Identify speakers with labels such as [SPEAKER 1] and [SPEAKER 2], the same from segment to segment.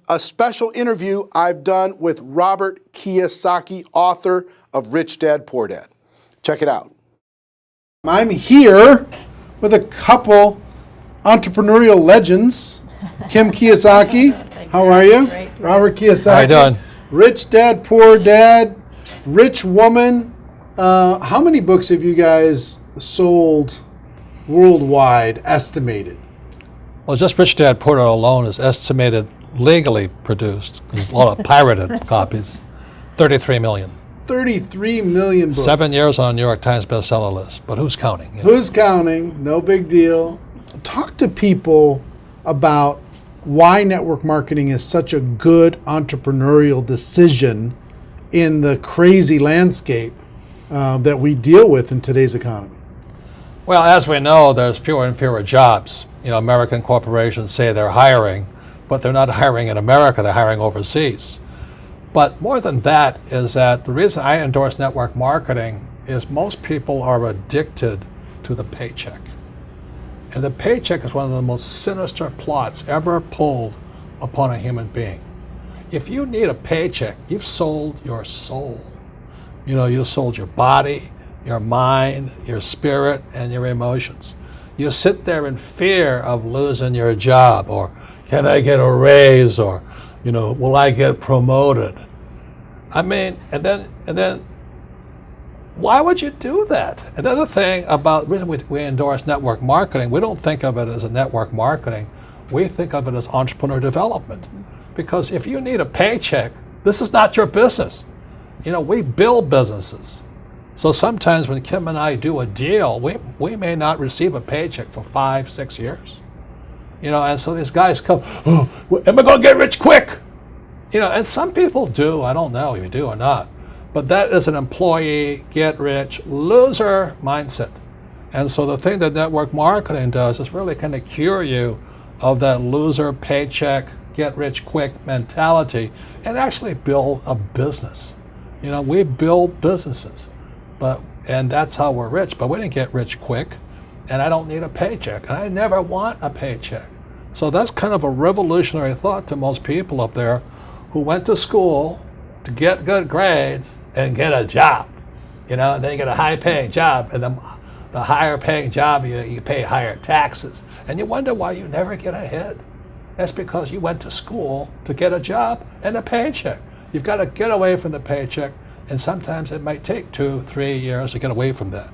[SPEAKER 1] A special interview I've done with Robert Kiyosaki, author of Rich Dad, Poor Dad. Check it out. I'm here with a couple entrepreneurial legends. Kim Kiyosaki, how are you?
[SPEAKER 2] Great.
[SPEAKER 1] Robert Kiyosaki.
[SPEAKER 3] How you doing?
[SPEAKER 1] Rich Dad, Poor Dad, Rich Woman. How many books have you guys sold worldwide, estimated?
[SPEAKER 3] Well, just Rich Dad, Poor Dad alone is estimated legally produced. There's a lot of pirated copies. 33 million.
[SPEAKER 1] 33 million books.
[SPEAKER 3] 7 years on a New York Times bestseller list, but who's counting? You know?
[SPEAKER 1] Who's counting? No big deal. Talk to people about why network marketing is such a good entrepreneurial decision in the crazy landscape that we deal with in today's economy.
[SPEAKER 3] Well, as we know, there's fewer and fewer jobs. You know, American corporations say they're hiring, but they're not hiring in America, they're hiring overseas. But more than that is that the reason I endorse network marketing is most people are addicted to the paycheck. And the paycheck is one of the most sinister plots ever pulled upon a human being. If you need a paycheck, you've sold your soul. You know, you've sold your body, your mind, your spirit, and your emotions. You sit there in fear of losing your job, or can I get a raise, or, you know, will I get promoted? I mean, and then, why would you do that? Another thing about the reason we endorse network marketing, we don't think of it as a network marketing, we think of it as entrepreneur development. Because if you need a paycheck, this is not your business. You know, we build businesses. So sometimes when Kim and I do a deal, we may not receive a paycheck for 5-6 years. You know, and so these guys come, oh, am I going to get rich quick? You know, and some people do. I don't know if you do or not. But that is an employee, get rich, loser mindset. And so the thing that network marketing does is really kind of cure you of that loser paycheck, get rich quick mentality and actually build a business. You know, we build businesses, and that's how we're rich. But we didn't get rich quick. And I don't need a paycheck, and I never want a paycheck. So that's kind of a revolutionary thought to most people up there who went to school to get good grades and get a job. You know, and then you get a high-paying job, and the higher-paying job, you pay higher taxes. And you wonder why you never get ahead. That's because you went to school to get a job and a paycheck. You've got to get away from the paycheck, and sometimes it might take 2-3 years to get away from that.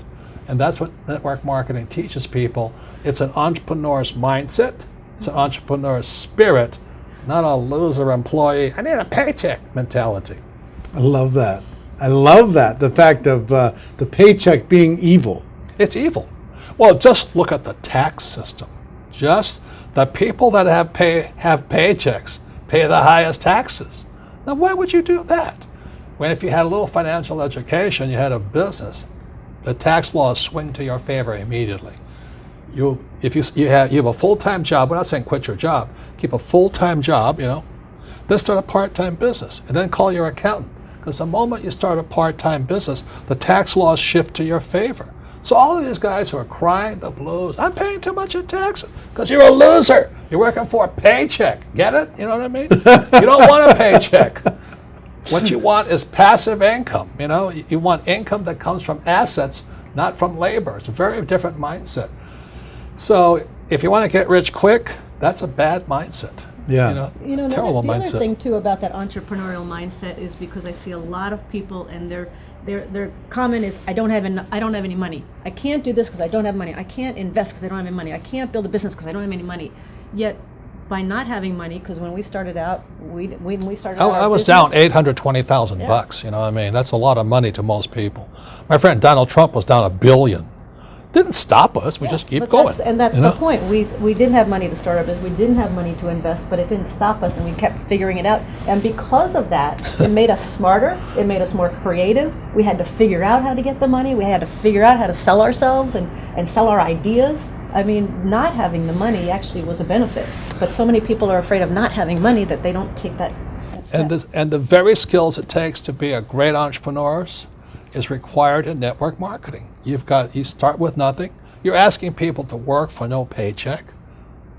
[SPEAKER 3] And that's what network marketing teaches people. It's an entrepreneur's mindset. It's an entrepreneur's spirit, not a loser employee, I need a paycheck mentality.
[SPEAKER 1] I love that. I love that. The fact of the paycheck being evil.
[SPEAKER 3] It's evil. Well, just look at the tax system. Just the people that have paychecks pay the highest taxes. Now, why would you do that? When if you had a little financial education, you had a business, the tax laws swing to your favor immediately. If you have a full-time job, we're not saying quit your job, keep a full-time job, you know, then start a part-time business and then call your accountant. Because the moment you start a part-time business, the tax laws shift to your favor. So all of these guys who are crying the blues, I'm paying too much in taxes, because you're a loser. You're working for a paycheck. Get it? You know what I mean? You don't want a paycheck. What you want is passive income. You know, you want income that comes from assets, not from labor. It's a very different mindset. So if you want to get rich quick, that's a bad mindset.
[SPEAKER 1] Yeah.
[SPEAKER 2] You know,
[SPEAKER 3] terrible
[SPEAKER 2] the
[SPEAKER 3] mindset.
[SPEAKER 2] other thing too about that entrepreneurial mindset is because I see a lot of people and their comment is I don't have any money. I can't do this because I don't have money. I can't invest because I don't have any money. I can't build a business because I don't have any money. Yet by not having money, because when we started out,
[SPEAKER 3] I was down $820,000 you know what I mean? That's a lot of money to most people. My friend Donald Trump was down $1 billion. Didn't stop us, we just keep going.
[SPEAKER 2] That's the point. We didn't have money to start our business, we didn't have money to invest, but it didn't stop us, and we kept figuring it out. And because of that, it made us smarter, it made us more creative. We had to figure out how to get the money, we had to figure out how to sell ourselves and sell our ideas. I mean, not having the money actually was a benefit, but so many people are afraid of not having money that they don't take that step.
[SPEAKER 3] And the very skills it takes to be a great entrepreneur is required in network marketing. You start with nothing. You're asking people to work for no paycheck,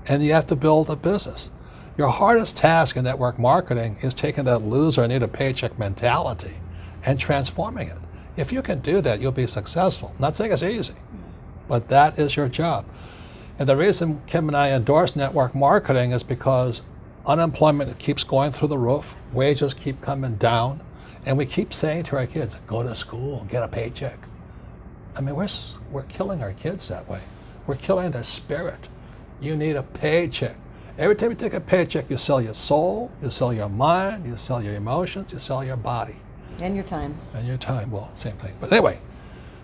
[SPEAKER 3] and you have to build a business. Your hardest task in network marketing is taking that loser need a paycheck mentality and transforming it. If you can do that, you'll be successful. I'm not saying it's easy, but that is your job. And the reason Kim and I endorse network marketing is because unemployment keeps going through the roof, wages keep coming down, and we keep saying to our kids, go to school, get a paycheck. I mean, we're killing our kids that way. We're killing their spirit. You need a paycheck. Every time you take a paycheck, you sell your soul, you sell your mind, you sell your emotions, you sell your body.
[SPEAKER 2] And your time.
[SPEAKER 3] And your time, well, same thing. But anyway,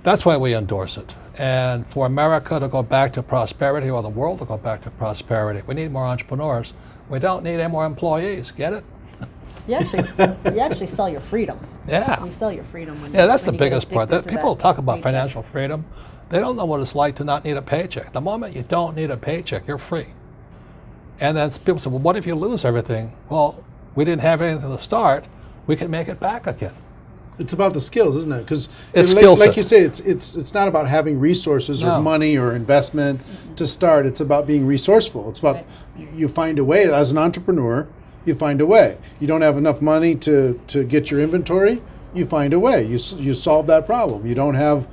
[SPEAKER 3] that's why we endorse it. And for America to go back to prosperity, or the world to go back to prosperity, we need more entrepreneurs. We don't need any more employees. Get it?
[SPEAKER 2] You actually sell your freedom.
[SPEAKER 3] Yeah.
[SPEAKER 2] You sell your freedom when
[SPEAKER 3] Yeah, that's
[SPEAKER 2] when
[SPEAKER 3] the
[SPEAKER 2] you get
[SPEAKER 3] biggest part.
[SPEAKER 2] addicted to
[SPEAKER 3] People
[SPEAKER 2] that
[SPEAKER 3] talk about
[SPEAKER 2] paycheck.
[SPEAKER 3] financial freedom. They don't know what it's like to not need a paycheck. The moment you don't need a paycheck, you're free. And then people say, well, what if you lose everything? Well, we didn't have anything to start. We can make it back again.
[SPEAKER 1] It's about the skills, isn't it? Because
[SPEAKER 3] It's skill set.
[SPEAKER 1] like you say, it's not about having resources
[SPEAKER 3] No.
[SPEAKER 1] or money or investment to start. It's about being resourceful. It's about you find a way as an entrepreneur. You find a way. You don't have enough money to get your inventory. You find a way. You solve that problem. You don't have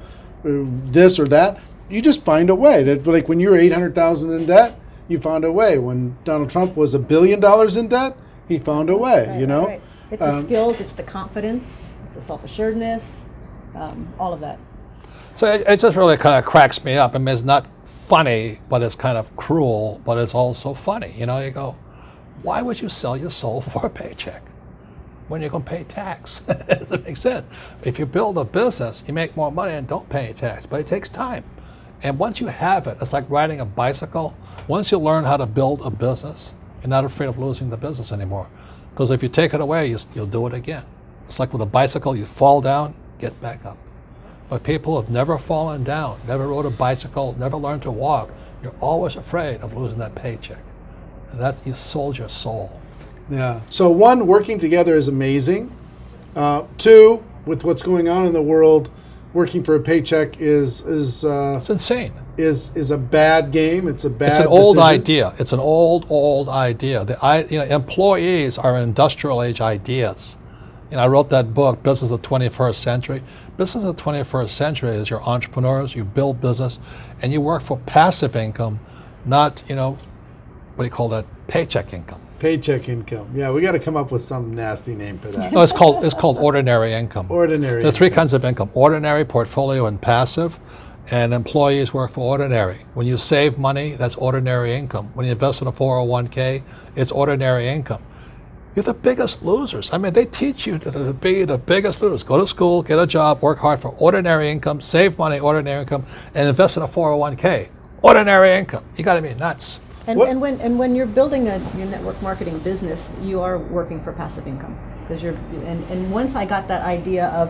[SPEAKER 1] this or that. You just find a way. That, like when you're $800,000 in debt, you found a way. When Donald Trump was $1 billion in debt, he found a way.
[SPEAKER 2] Right,
[SPEAKER 1] you know.
[SPEAKER 2] right. It's the skills, it's the confidence, it's the self-assuredness, all of that.
[SPEAKER 3] So it just really kind of cracks me up. I mean, it's not funny, but it's kind of cruel, but it's also funny. You know, you go, why would you sell your soul for a paycheck when you're going to pay tax? It doesn't make sense. If you build a business, you make more money and don't pay tax, but it takes time. And once you have it, it's like riding a bicycle. Once you learn how to build a business, you're not afraid of losing the business anymore. Because if you take it away, you'll do it again. It's like with a bicycle, you fall down, get back up. But people who have never fallen down, never rode a bicycle, never learned to walk, you're always afraid of losing that paycheck. And that's, you sold your soul.
[SPEAKER 1] Yeah. So one, working together is amazing. Two, with what's going on in the world, working for a paycheck is
[SPEAKER 3] It's insane.
[SPEAKER 1] is a bad game. It's a bad.
[SPEAKER 3] It's an old
[SPEAKER 1] decision.
[SPEAKER 3] idea. It's an old idea. Employees are industrial age ideas. I wrote that book, Business of the 21st Century. Business of the 21st Century is your entrepreneurs, you build business, and you work for passive income, not, what do you call that, paycheck income.
[SPEAKER 1] Paycheck income. Yeah, we got to come up with some nasty name for that.
[SPEAKER 3] No, it's called ordinary income.
[SPEAKER 1] Ordinary.
[SPEAKER 3] There are three kinds of income: ordinary, portfolio, and passive. And employees work for ordinary. When you save money, that's ordinary income. When you invest in a 401k, it's ordinary income. You're the biggest losers. I mean, they teach you to be the biggest losers. Go to school, get a job, work hard for ordinary income, save money, ordinary income, and invest in a 401k. Ordinary income. You got to be nuts.
[SPEAKER 2] And,
[SPEAKER 1] What-
[SPEAKER 2] and when you're building your network marketing business, you are working for passive income. Because and once I got that idea of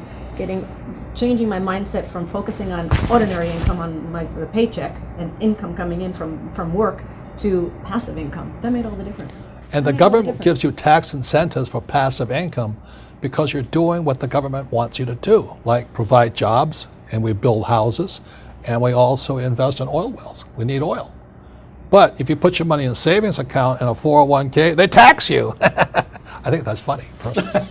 [SPEAKER 2] changing my mindset from focusing on ordinary income on the paycheck and income coming in from work to passive income, that made all the difference.
[SPEAKER 3] And the government gives you tax incentives for passive income because you're doing what the government wants you to do, like provide jobs, and we build houses, and we also invest in oil wells. We need oil. But if you put your money in a savings account and a 401k, they tax you. I think that's funny, personally.